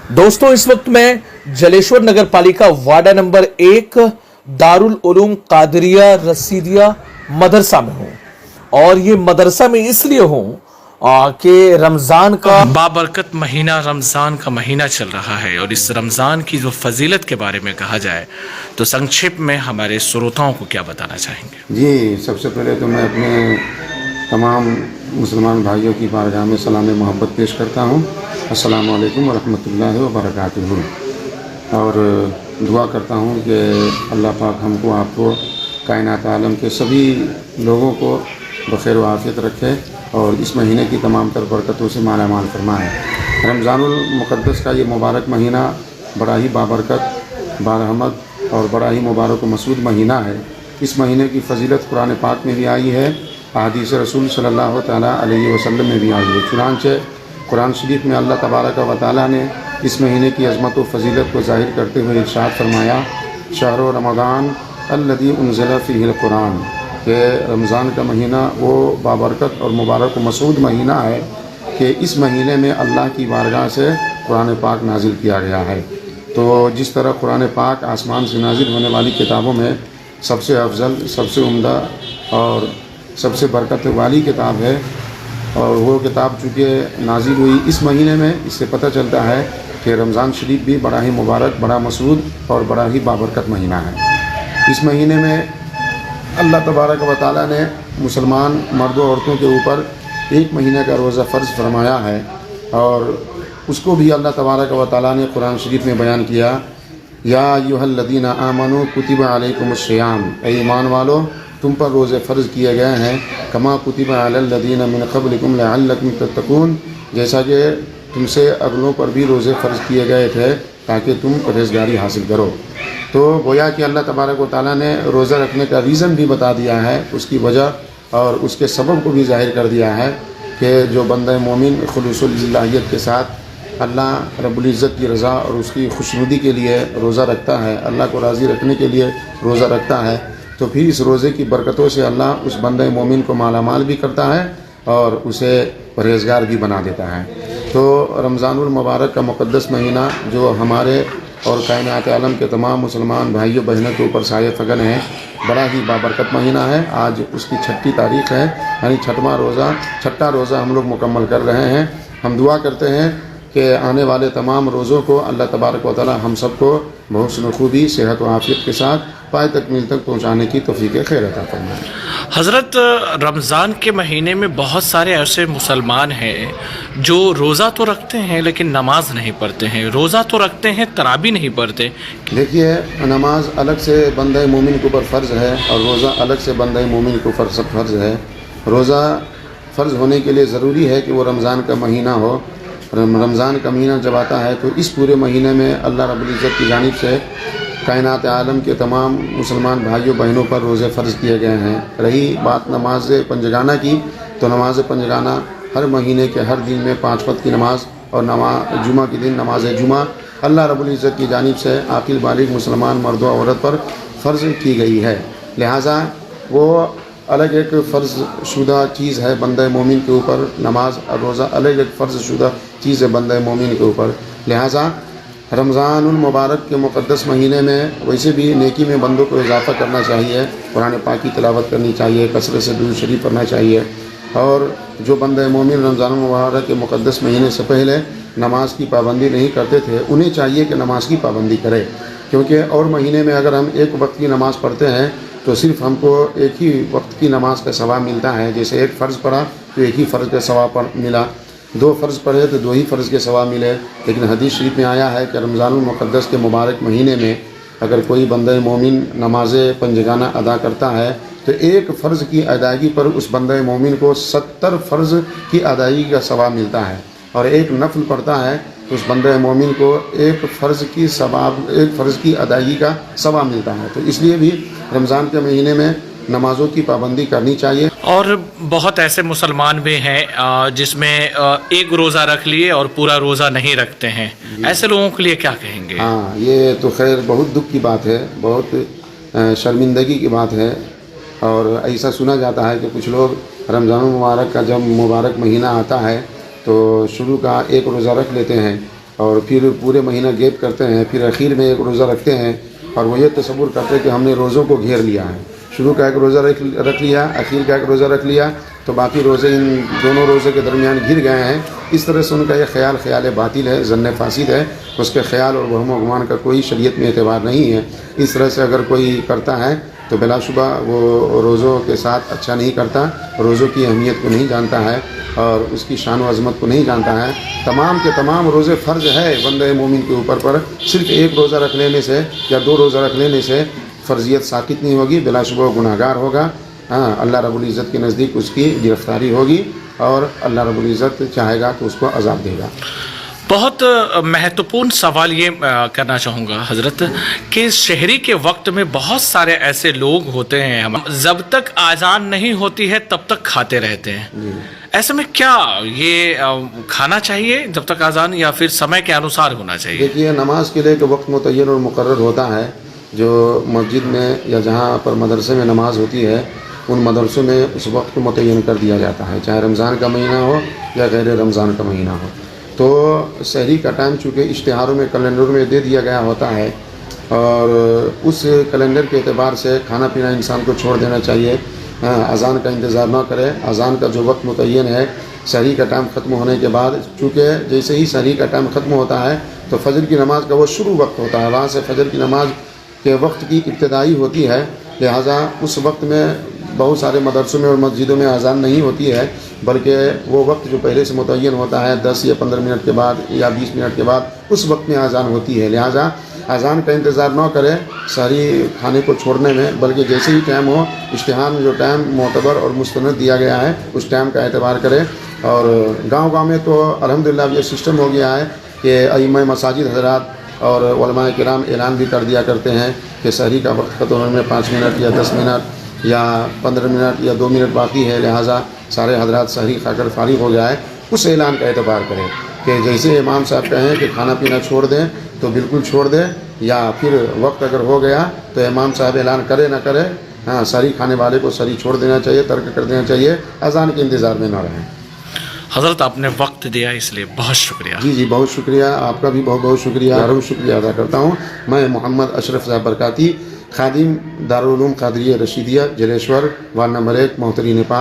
दोस्तों इस वक्त मैं जलेश्वर नगर पालिका वार्डा नंबर 1 दारुल उलूम कादरिया रसीदिया मदरसा में हूँ और ये मदरसा में इसलिए हूँ कि रमज़ान का बाबरकत महीना रमज़ान का महीना चल रहा है और इस रमज़ान की जो फजीलत के बारे में कहा जाए तो संक्षेप में हमारे श्रोताओं को क्या बताना चाहेंगे? जी, सबसे पहले तो मैं अपने तमाम मुसलमान भाइयों की बारगाह में सलाम मोहब्बत पेश करता हूँ। अस्सलामु अलैकुम वरहमतुल्लाहि वबरकातुहू। और दुआ करता हूँ कि अल्लाह पाक हमको आपको कायनात आलम के सभी लोगों को बखैर व आफियत रखे और इस महीने की तमाम तर बरकतों से माला माल फरमाए। रमज़ानुल मुक़द्दस का ये मुबारक महीना बड़ा ही बाबरकत, बारहमद और बड़ा ही मुबारक व मसूद महीना है। इस महीने की फजीलत कुरान पाक में भी आई है, हदीस रसूल सल्लल्लाहु तआला अलैहि वसल्लम में भी आई है। चुनांचे कुरान शरीफ में अल्लाह तबारक व तआला ने इस महीने की अज़मत व फजीलत को ज़ाहिर करते हुए इरशाद फरमाया, शहर रमज़ान अल्लज़ी उन्ज़िला फ़ीहिल कुरान, कि रमज़ान का महीना वो बाबरकत और मुबारक व मसूद महीना है कि इस महीने में अल्लाह की बारगाह से कुरान पाक नाजिल किया गया है। तो जिस तरह कुरान पाक आसमान से नाजिल होने वाली किताबों में सबसे अफजल, सबसे उम्दा और सबसे बरकत वाली किताब है और वो किताब चूँकि नाजिल हुई इस महीने में, इससे पता चलता है कि रमज़ान शरीफ भी बड़ा ही मुबारक, बड़ा मसूद और बड़ा ही बाबरकत महीना है। इस महीने में अल्लाह तबारक व तआला ने मुसलमान मर्दों औरतों के ऊपर एक महीने का रोज़ा फ़र्ज़ फरमाया है और उसको भी अल्लाह तबारक व तआला ने कुरान शरीफ में बयान किया, या अय्युहल्लज़ीना आमनू कुतिबा अलैकुमुस्सियाम, ऐ ईमान वालो तुम पर रोज़े फ़र्ज़ किए गए हैं, कमा कुतिबा अलल्लज़ीना मिन क़ब्लिकुम लअल्लकुम तत्तक़ून, जैसा कि तुमसे अगलों पर भी रोज़े फ़र्ज़ किए गए थे ताकि तुम परहेज़गारी हासिल करो। तो गोया कि अल्लाह तबारक व तआला ने रोज़ा रखने का रीज़न भी बता दिया है, उसकी वजह और उसके सबब को भी ज़ाहिर कर दिया है कि जो बंदा मोमिन खुलूसुल्लाहियत के साथ अल्लाह रब्बुल इज़्ज़त की रज़ा और उसकी खुशनुदी के लिए रोज़ा रखता है, अल्लाह को राज़ी रखने के लिए रोज़ा रखता है, तो फिर इस रोज़े की बरकतों से अल्लाह उस बंदे मोमिन को माला माल भी करता है और उसे परहेज़गार भी बना देता है। तो रमज़ानुल मुबारक का मुक़द्दस महीना जो हमारे और कायनात आलम के तमाम मुसलमान भाइयों बहनों के ऊपर साये फ़गन है, बड़ा ही बाबरकत महीना है। आज उसकी 6ठी तारीख़ है, यानी छठा रोज़ा हम लोग मुकम्मल कर रहे हैं। हम दुआ करते हैं कि आने वाले तमाम रोज़ों को अल्लाह तबारक व तआला हम सबको बहुत खूबी, सेहत व आफ़ियत के साथ पाए तकमील तक पहुँचाने की तौफ़ीक़ खैर अता फरमाए। हज़रत, रमज़ान के महीने में बहुत सारे ऐसे मुसलमान हैं जो रोज़ा तो रखते हैं लेकिन नमाज नहीं पढ़ते हैं, रोज़ा तो रखते हैं तराबी नहीं पढ़ते। देखिए, नमाज अलग से बंदे मोमिन के ऊपर फ़र्ज़ है और रोज़ा अलग से बंदे मोमिन के ऊपर फ़र्ज़ है। रोज़ा फ़र्ज़ होने के लिए ज़रूरी है कि वो रमज़ान का महीना हो। रमज़ान का महीना जब आता है तो इस पूरे महीने में अल्लाह रब्बुल इज़्ज़त की जानिब से कायनात आलम के तमाम मुसलमान भाइयों बहनों पर रोज़े फ़र्ज़ किए गए हैं। रही बात नमाज पंजगाना की, तो नमाज पंजगाना हर महीने के हर दिन में 5 वक्त की नमाज और जुमा के दिन नमाज जुमा अल्लाह रब्बुल इज़्ज़त की जानिब से आकिल बालिग मुसलमान मर्दों औरत पर फ़र्ज़ की गई है। लिहाजा वो अलग एक फ़र्ज़ शुदा चीज़ है बंदे मोमिन के ऊपर, नमाज और रोज़ा अलग एक फ़र्ज़ शुदा चीज़ है बंदे मोमिन के ऊपर। लिहाजा रमज़ानुल मुबारक के मुक़द्दस महीने में वैसे भी नेकी में बंदों को इजाफ़ा करना चाहिए, कुरान पाक की तिलावत करनी चाहिए, कसरत से दुरूद शरीफ पढ़ना चाहिए। और जो बंदे मोमिन रमज़ानुल मुबारक के मुक़द्दस महीने से पहले नमाज की पाबंदी नहीं करते थे, उन्हें चाहिए कि नमाज की पाबंदी करें, क्योंकि और महीने में अगर हम एक वक्त की नमाज़ पढ़ते हैं तो सिर्फ़ हमको एक ही वक्त की नमाज का सवाब मिलता है। जैसे एक फ़र्ज़ पढ़ा तो एक ही फ़र्ज़ का सवाब मिला, 2 फ़र्ज़ पढ़े तो 2 ही फ़र्ज़ के सवाब मिले। लेकिन हदीस शरीफ में आया है कि रमज़ानुल मुक़द्दस के मुबारक महीने में अगर कोई बंदे मोमिन नमाज पंजगाना अदा करता है तो एक फ़र्ज़ की अदायगी पर उस बंदे मोमिन को 70 फ़र्ज़ की अदायगी का सवाब मिलता है, और एक नफल पढ़ता है तो उस बंदे मोमिन को एक फ़र्ज़ की अदायगी का सवाब मिलता है। तो इसलिए भी रमज़ान के महीने में नमाज़ों की पाबंदी करनी चाहिए। और बहुत ऐसे मुसलमान भी हैं जिसमें एक रोज़ा रख लिए और पूरा रोज़ा नहीं रखते हैं, ऐसे लोगों के लिए क्या कहेंगे? हाँ, ये तो खैर बहुत दुख की बात है, बहुत शर्मिंदगी की बात है। और ऐसा सुना जाता है कि कुछ लोग रमज़ान मुबारक का जब मुबारक महीना आता है तो शुरू का एक रोज़ा रख लेते हैं اور پھر پورے مہینہ گیپ کرتے ہیں, پھر اخیر میں ایک روزہ رکھتے ہیں اور وہ یہ تصور کرتے ہیں کہ ہم نے روزوں کو گھیر لیا ہے. شروع کا ایک روزہ رکھ لیا, اخیر کا ایک روزہ رکھ لیا, تو باقی روزے ان دونوں روزے کے درمیان گر گئے ہیں. اس طرح سے ان کا یہ خیال باطل ہے, ظن فاسد ہے. اس کے خیال اور وہم و گمان کا کوئی شریعت میں اعتبار نہیں ہے. اس طرح سے اگر کوئی کرتا ہے تو بلا شبہ وہ روزوں کے ساتھ اچھا نہیں کرتا, روزوں کی اہمیت کو نہیں جانتا ہے اور اس کی شان و عظمت کو نہیں جانتا ہے. تمام کے تمام روزے فرض ہے بندہ مومن کے اوپر, پر صرف ایک روزہ رکھ لینے سے یا 2 روزہ رکھ لینے سے فرضیت ساقط نہیں ہوگی, بلا شبہ گناہ گار ہوگا. ہاں, اللہ رب العزت کے نزدیک اس کی گرفتاری ہوگی اور اللہ رب العزت چاہے گا تو اس کو عذاب دے گا. بہت مہتوپورن سوال یہ کرنا چاہوں گا حضرت کہ شہری کے وقت میں بہت سارے ایسے لوگ ہوتے ہیں جب تک اذان نہیں ہوتی ہے تب تک کھاتے رہتے ہیں. ایسے میں کیا یہ کھانا چاہیے جب تک اذان, یا پھر سمے کے انوسار ہونا چاہیے؟ دیکھیے, نماز کے لیے ایک وقت متعین اور مقرر ہوتا ہے. جو مسجد میں یا جہاں پر مدرسے میں نماز ہوتی ہے ان مدرسوں میں اس وقت کو متعین کر دیا جاتا ہے, چاہے رمضان کا مہینہ ہو یا غیر رمضان کا مہینہ ہو. تو سحری کا ٹائم چونکہ اشتہاروں میں کیلنڈر میں دے دیا گیا ہوتا ہے اور اس کیلنڈر کے اعتبار سے کھانا پینا انسان کو چھوڑ دینا چاہیے. اذان کا انتظار نہ کرے. اذان کا جو وقت متعین ہے سحری کا ٹائم ختم ہونے کے بعد, چونکہ جیسے ہی سحری کا ٹائم ختم ہوتا ہے تو فجر کی نماز کا وہ شروع وقت ہوتا ہے, وہاں سے فجر کی نماز کے وقت کی ابتدائی ہوتی ہے. لہٰذا اس وقت میں بہت سارے مدرسوں میں اور مسجدوں میں اذان نہیں ہوتی ہے, بلکہ وہ وقت جو پہلے سے متعین ہوتا ہے 10 یا 15 منٹ کے بعد یا 20 منٹ کے بعد اس وقت میں اذان ہوتی ہے. لہٰذا اذان کا انتظار نہ کرے سحری کھانے کو چھوڑنے میں, بلکہ جیسے ہی ٹائم ہو اشتہار میں جو ٹائم معتبر اور مستند دیا گیا ہے اس ٹائم کا اعتبار کرے. اور گاؤں میں تو الحمدللہ یہ سسٹم ہو گیا ہے کہ ائمہ مساجد حضرات اور علماء کرام اعلان بھی کر دیا کرتے ہیں کہ سحری کا وقت ختم ہونے میں 5 منٹ یا 10 منٹ یا 15 منٹ یا 2 منٹ باقی ہے, لہٰذا سارے حضرات سحری کھا کر فارغ ہو جائے. اس اعلان کا اعتبار کریں کہ جیسے امام صاحب کہیں کہ کھانا پینا چھوڑ دیں تو بالکل چھوڑ دیں, یا پھر وقت اگر ہو گیا تو امام صاحب اعلان کرے نہ کرے, ہاں, سحری کھانے والے کو سحری چھوڑ دینا چاہیے, ترک کر دینا چاہیے, اذان کے انتظار میں نہ رہیں. حضرت آپ نے وقت دیا اس لیے بہت شکریہ. جی بہت شکریہ, آپ کا بھی بہت بہت شکریہ. شکریہ ادا کرتا ہوں. میں محمد اشرف صاحب برکاتی, خادم دارالعلوم قادریہ رشیدیہ جلیشور, وارڈ نمبر 1, محتری نیپال.